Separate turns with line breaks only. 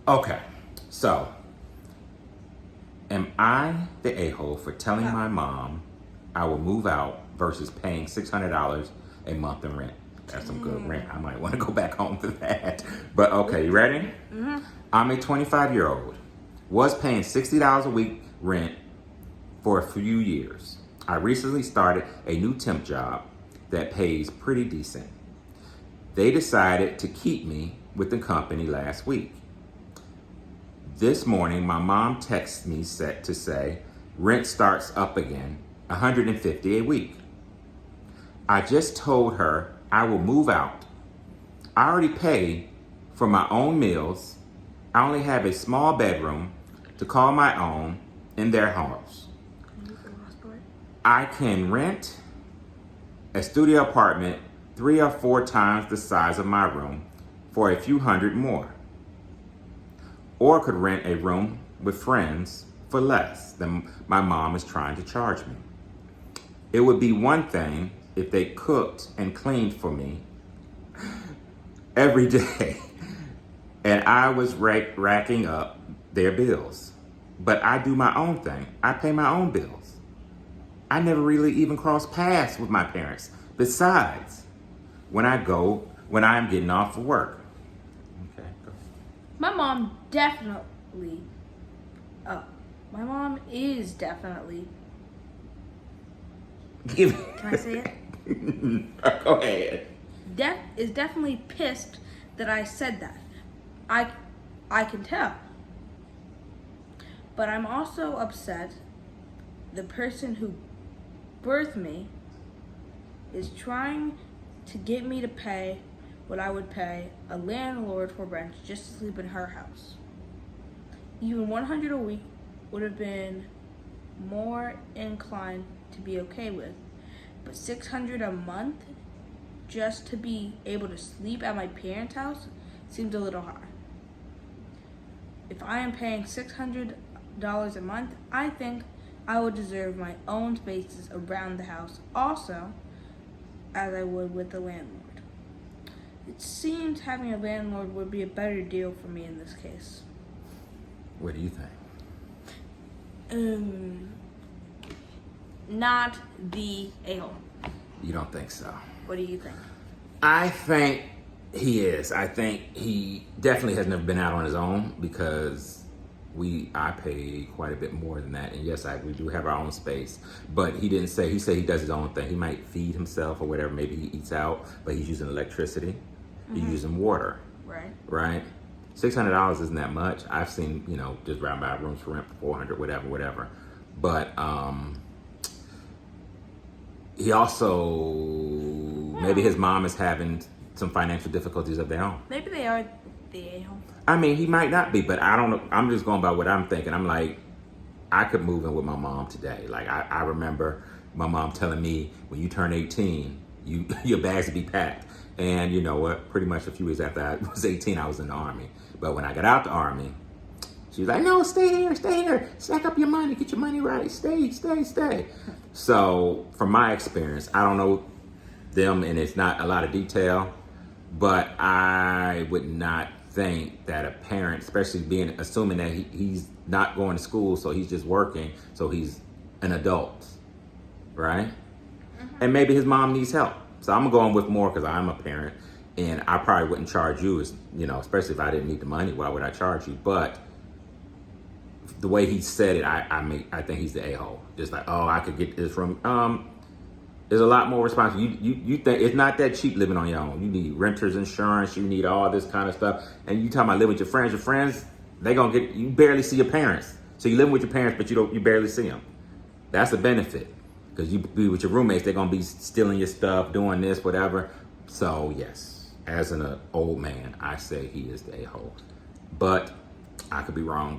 Okay, so am I the a-hole for telling my mom I will move out versus paying $600 a month in rent? That's some good rent. I might want to go back home for that. But okay, you ready? Mm-hmm. I'm a 25-year-old. Was paying $60 a week rent for a few years. I recently started a new temp job that pays pretty decent. They decided to keep me with the company last week. This morning, my mom texted me set to say rent starts up again, $150 a week. I just told her I will move out. I already pay for my own meals. I only have a small bedroom to call my own in their house. I can rent a studio apartment 3 or 4 times the size of my room for a few hundred more. Or could rent a room with friends for less than my mom is trying to charge me. It would be one thing if they cooked and cleaned for me every day and I was racking up their bills. But I do my own thing. I pay my own bills. I never really even crossed paths with my parents. Besides, when I'm getting off for work. Okay, go.
My mom is definitely. Can I say it?
Go ahead.
Is definitely pissed that I said that. I can tell. But I'm also upset the person who birthed me is trying to get me to pay what I would pay a landlord for rent just to sleep in her house. Even $100 a week would have been more inclined to be okay with, but $600 a month just to be able to sleep at my parents' house seems a little high. If I am paying $600 a month, I think I would deserve my own spaces around the house also, as I would with the landlord. It seems having a landlord would be a better deal for me in this case.
What do you think?
Not the a-hole.
You don't think so?
What do you think?
I think he is. I think he definitely has never been out on his own because I pay quite a bit more than that. And yes, we do have our own space, but he said he does his own thing. He might feed himself or whatever. Maybe he eats out, but he's using electricity. He's using water. Right? $600 isn't that much. I've seen, just round by rooms for rent for $400, whatever. But he also, maybe his mom is having some financial difficulties of their own.
Maybe they are the a-hole.
I mean, he might not be, but I don't know. I'm just going by what I'm thinking. I'm like, I could move in with my mom today. Like, I remember my mom telling me, when you turn 18, your bags will be packed. And you know what? Pretty much a few years after I was 18, I was in the Army. But when I got out the Army, she was like, no, stay here. Stack up your money. Get your money right. Stay. So from my experience, I don't know them, and it's not a lot of detail, but I would not think that a parent, especially assuming that he's not going to school, so he's just working, so he's an adult, right? Mm-hmm. And maybe his mom needs help. So I'm going with more because I'm a parent, and I probably wouldn't charge you, especially if I didn't need the money. Why would I charge you? But the way he said it, I think he's the a-hole. Just like, oh, I could get this from. There's a lot more responsibility. You think it's not that cheap living on your own. You need renter's insurance. You need all this kind of stuff. And you talking about living with your friends. Your friends, you barely see your parents. So you living with your parents, but you barely see them. That's a benefit. Because you be with your roommates, they're going to be stealing your stuff, doing this, whatever. So, yes, as an old man, I say he is the a-hole. But I could be wrong.